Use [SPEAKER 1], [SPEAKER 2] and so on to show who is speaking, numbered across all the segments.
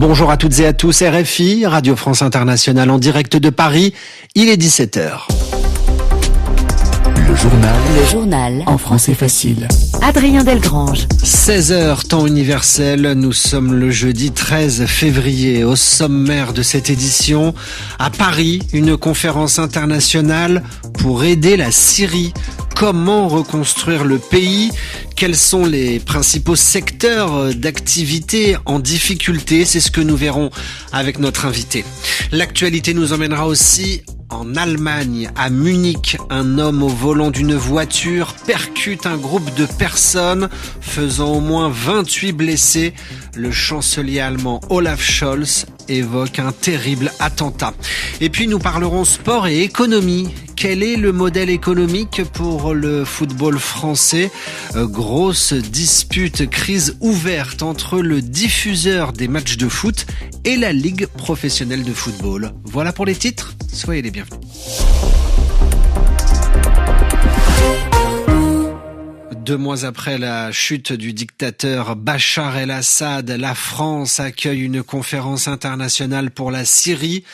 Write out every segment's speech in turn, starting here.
[SPEAKER 1] Bonjour à toutes et à tous, RFI, Radio France Internationale en direct de Paris, il est 17h.
[SPEAKER 2] Le journal en français facile. Adrien Delgrange.
[SPEAKER 1] 16h, temps universel, nous sommes le jeudi 13 février. Au sommaire de cette édition, à Paris, une conférence internationale pour aider la Syrie. Comment reconstruire le pays ? Quels sont les principaux secteurs d'activité en difficulté ? C'est ce que nous verrons avec notre invité. L'actualité nous emmènera aussi en Allemagne, à Munich. Un homme au volant d'une voiture percute un groupe de personnes, faisant au moins 28 blessés. Le chancelier allemand Olaf Scholz évoque un terrible attentat. Et puis nous parlerons sport et économie. Quel est le modèle économique pour le football français ? Grosse dispute, crise ouverte entre le diffuseur des matchs de foot et la Ligue professionnelle de football. Voilà pour les titres, soyez les bienvenus. Deux mois après la chute du dictateur Bachar el-Assad, la France accueille une conférence internationale pour la Syrie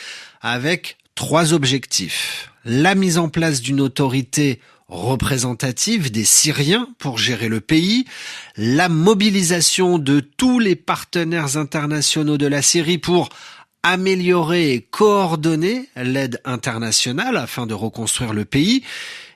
[SPEAKER 1] avec 3 objectifs. La mise en place d'une autorité représentative des Syriens pour gérer le pays, la mobilisation de tous les partenaires internationaux de la Syrie pour améliorer et coordonner l'aide internationale afin de reconstruire le pays.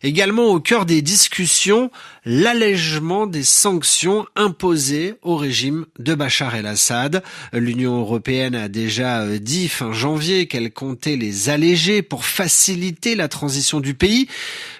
[SPEAKER 1] Également au cœur des discussions, l'allègement des sanctions imposées au régime de Bachar el-Assad. L'Union européenne a déjà dit fin janvier qu'elle comptait les alléger pour faciliter la transition du pays.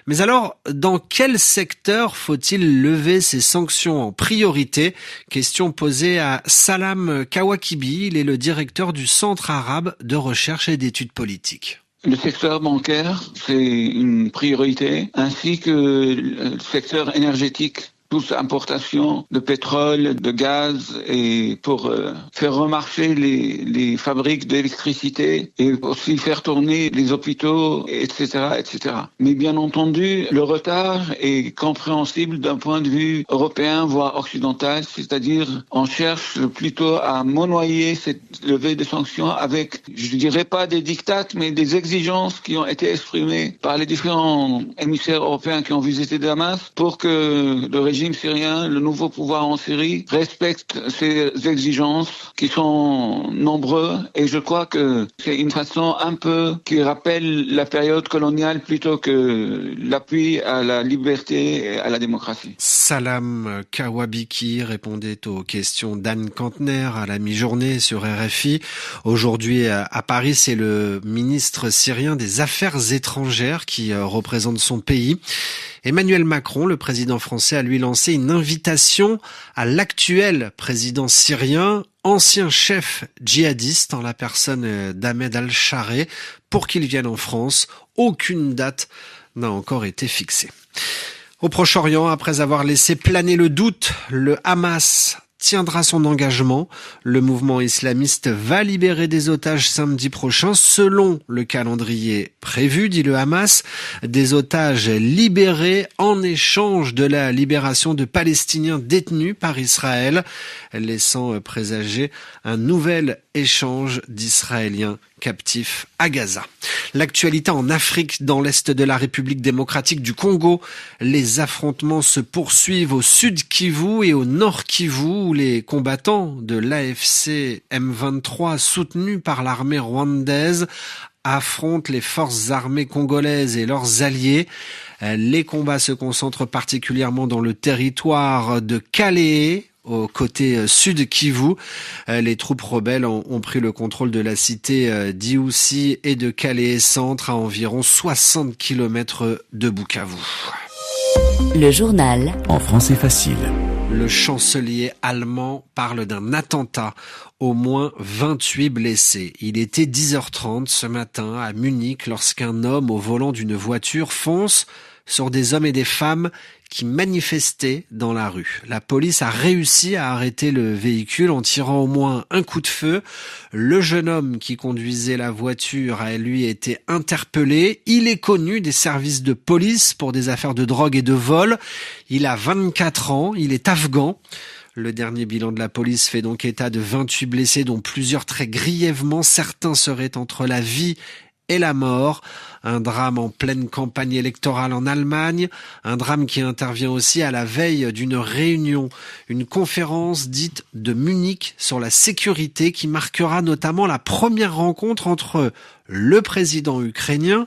[SPEAKER 1] Mais alors, dans quel secteur faut-il lever ces sanctions en priorité ? Question posée à Salam Kawakibi, il est le directeur du Centre arabe de recherche et d'études politiques.
[SPEAKER 3] Le secteur bancaire, c'est une priorité, ainsi que le secteur énergétique. Toute importation de pétrole, de gaz, et pour faire remarcher les fabriques d'électricité et aussi faire tourner les hôpitaux, etc., etc. Mais bien entendu, le retard est compréhensible d'un point de vue européen, voire occidental, c'est-à-dire on cherche plutôt à monnoyer cette levée de sanctions avec, je dirais pas des diktats, mais des exigences qui ont été exprimées par les différents émissaires européens qui ont visité Damas pour que le régime syrien, le nouveau pouvoir en Syrie, respecte ces exigences qui sont nombreuses, et je crois que c'est une façon un peu qui rappelle la période coloniale plutôt que l'appui à la liberté et à la démocratie.
[SPEAKER 1] Salam Kawabiki répondait aux questions d'Anne Kantner à la mi-journée sur RFI. Aujourd'hui à Paris, c'est le ministre syrien des Affaires étrangères qui représente son pays. Emmanuel Macron, le président français, a lui lancé une invitation à l'actuel président syrien, ancien chef djihadiste en la personne d'Ahmed al-Chareh, pour qu'il vienne en France. Aucune date n'a encore été fixée. Au Proche-Orient, après avoir laissé planer le doute, le Hamas tiendra son engagement. Le mouvement islamiste va libérer des otages samedi prochain, selon le calendrier prévu, dit le Hamas. Des otages libérés en échange de la libération de Palestiniens détenus par Israël, laissant présager un nouvel échange d'Israéliens captifs à Gaza. L'actualité en Afrique, dans l'est de la République démocratique du Congo, les affrontements se poursuivent au sud Kivu et au nord Kivu, où les combattants de l'AFC M23, soutenus par l'armée rwandaise, affrontent les forces armées congolaises et leurs alliés. Les combats se concentrent particulièrement dans le territoire de Kalehe, au côté sud Kivu. Les troupes rebelles ont pris le contrôle de la cité d'Iousi et de Kalehe centre, à environ 60 km de Bukavu.
[SPEAKER 2] Le journal
[SPEAKER 4] en français facile.
[SPEAKER 1] Le chancelier allemand parle d'un attentat, au moins 28 blessés. Il était 10h30 ce matin à Munich lorsqu'un homme au volant d'une voiture fonce sur des hommes et des femmes qui manifestaient dans la rue. La police a réussi à arrêter le véhicule en tirant au moins un coup de feu. Le jeune homme qui conduisait la voiture a lui été interpellé. Il est connu des services de police pour des affaires de drogue et de vol. Il a 24 ans, il est afghan. Le dernier bilan de la police fait donc état de 28 blessés, dont plusieurs très grièvement. Certains seraient entre la vie et la mort. Un drame en pleine campagne électorale en Allemagne, un drame qui intervient aussi à la veille d'une réunion, une conférence dite de Munich sur la sécurité qui marquera notamment la première rencontre entre le président ukrainien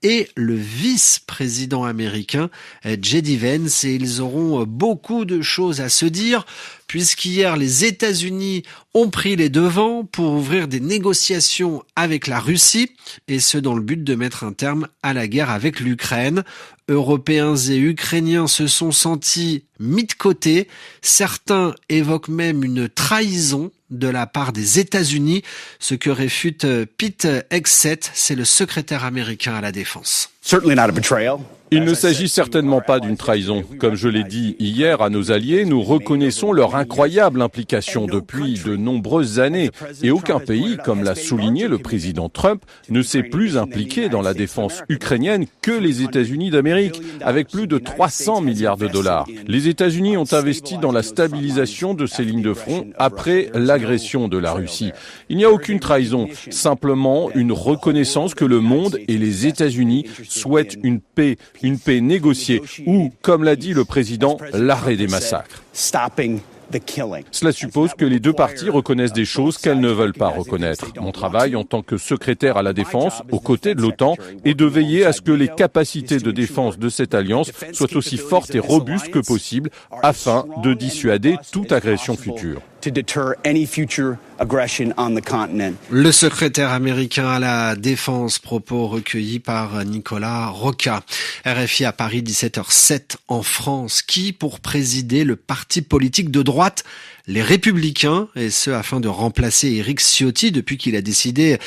[SPEAKER 1] et le vice-président américain J.D. Vance, et ils auront beaucoup de choses à se dire puisqu'hier les États-Unis ont pris les devants pour ouvrir des négociations avec la Russie, et ce dans le but de mettre un terme à la guerre avec l'Ukraine. Européens et Ukrainiens se sont sentis mis de côté. Certains évoquent même une trahison de la part des États-Unis, ce que réfute Pete Hegseth, c'est le secrétaire américain à la défense.
[SPEAKER 4] Il ne s'agit certainement pas d'une trahison. Comme je l'ai dit hier à nos alliés, nous reconnaissons leur incroyable implication depuis de nombreuses années. Et aucun pays, comme l'a souligné le président Trump, ne s'est plus impliqué dans la défense ukrainienne que les États-Unis d'Amérique, avec plus de 300 milliards de dollars. Les États-Unis ont investi dans la stabilisation de ces lignes de front après l'agression de la Russie. Il n'y a aucune trahison, simplement une reconnaissance que le monde et les États-Unis souhaitent une paix négociée ou, comme l'a dit le président, l'arrêt des massacres. Cela suppose que les deux parties reconnaissent des choses qu'elles ne veulent pas reconnaître. Mon travail en tant que secrétaire à la défense, aux côtés de l'OTAN, est de veiller à ce que les capacités de défense de cette alliance soient aussi fortes et robustes que possible afin de dissuader toute agression future.
[SPEAKER 1] Le secrétaire américain à la défense, propos recueillis par Nicolas Roca. RFI à Paris, 17h07 en France. Qui pour présider le parti politique de droite, les Républicains, et ce afin de remplacer Éric Ciotti depuis qu'il a décidé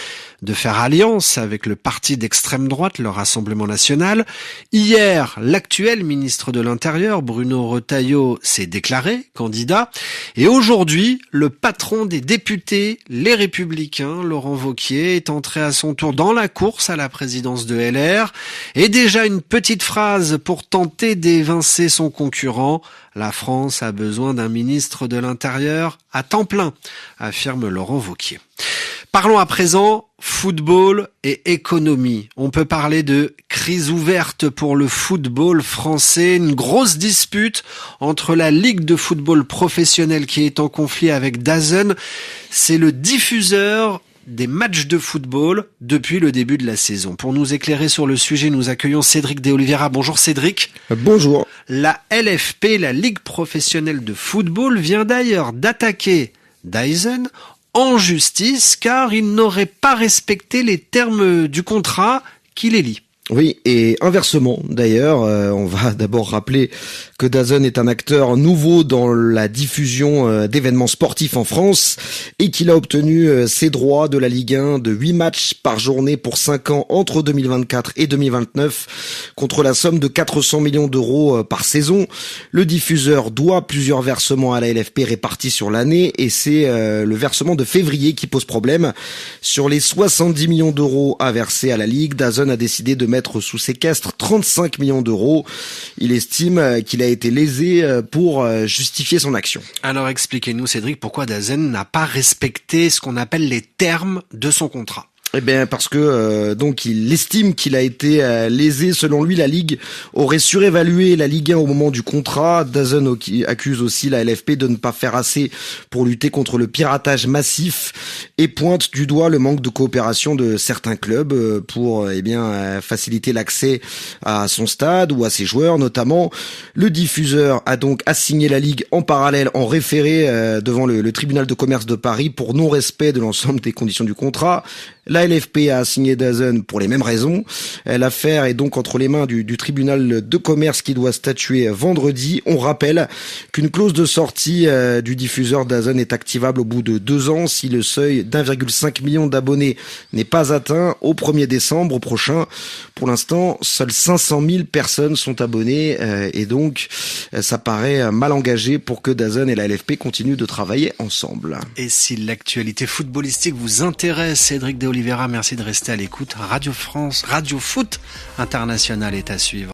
[SPEAKER 1] de faire alliance avec le parti d'extrême droite, le Rassemblement national. Hier, l'actuel ministre de l'Intérieur, Bruno Retailleau, s'est déclaré candidat. Et aujourd'hui, le patron des députés, les Républicains, Laurent Wauquiez, est entré à son tour dans la course à la présidence de LR. Et déjà une petite phrase pour tenter d'évincer son concurrent. La France a besoin d'un ministre de l'Intérieur à temps plein, affirme Laurent Wauquiez. Parlons à présent football et économie. On peut parler de crise ouverte pour le football français, une grosse dispute entre la Ligue de football professionnel qui est en conflit avec DAZN. C'est le diffuseur des matchs de football depuis le début de la saison. Pour nous éclairer sur le sujet, nous accueillons Cédric De Oliveira. Bonjour Cédric.
[SPEAKER 5] Bonjour.
[SPEAKER 1] La LFP, la Ligue professionnelle de football, vient d'ailleurs d'attaquer DAZN en justice car il n'aurait pas respecté les termes du contrat qui les lie.
[SPEAKER 5] Oui, et inversement d'ailleurs, on va d'abord rappeler que DAZN est un acteur nouveau dans la diffusion d'événements sportifs en France et qu'il a obtenu ses droits de la Ligue 1 de 8 matchs par journée pour 5 ans entre 2024 et 2029 contre la somme de 400 millions d'euros par saison. Le diffuseur doit plusieurs versements à la LFP répartis sur l'année et c'est le versement de février qui pose problème. Sur les 70 millions d'euros à verser à la Ligue, DAZN a décidé de mettre sous séquestre 35 millions d'euros. Il estime qu'il a été lésé pour justifier son action.
[SPEAKER 1] Alors expliquez-nous Cédric, pourquoi DAZN n'a pas respecté ce qu'on appelle les termes de son contrat ?
[SPEAKER 5] Eh bien parce que donc il estime qu'il a été lésé. Selon lui, la Ligue aurait surévalué la Ligue 1 au moment du contrat. DAZN accuse aussi la LFP de ne pas faire assez pour lutter contre le piratage massif et pointe du doigt le manque de coopération de certains clubs pour faciliter l'accès à son stade ou à ses joueurs notamment. Le diffuseur a donc assigné la Ligue en parallèle en référé devant le tribunal de commerce de Paris pour non-respect de l'ensemble des conditions du contrat. La LFP a assigné DAZN pour les mêmes raisons. L'affaire est donc entre les mains du tribunal de commerce qui doit statuer vendredi. On rappelle qu'une clause de sortie du diffuseur DAZN est activable au bout de 2 ans si le seuil d'1,5 million d'abonnés n'est pas atteint au 1er décembre prochain. Pour l'instant, seules 500 000 personnes sont abonnées et donc ça paraît mal engagé pour que DAZN et la LFP continuent de travailler ensemble.
[SPEAKER 1] Et si l'actualité footballistique vous intéresse, Cédric De Oliveira, merci de rester à l'écoute. Radio France, Radio Foot International est à suivre.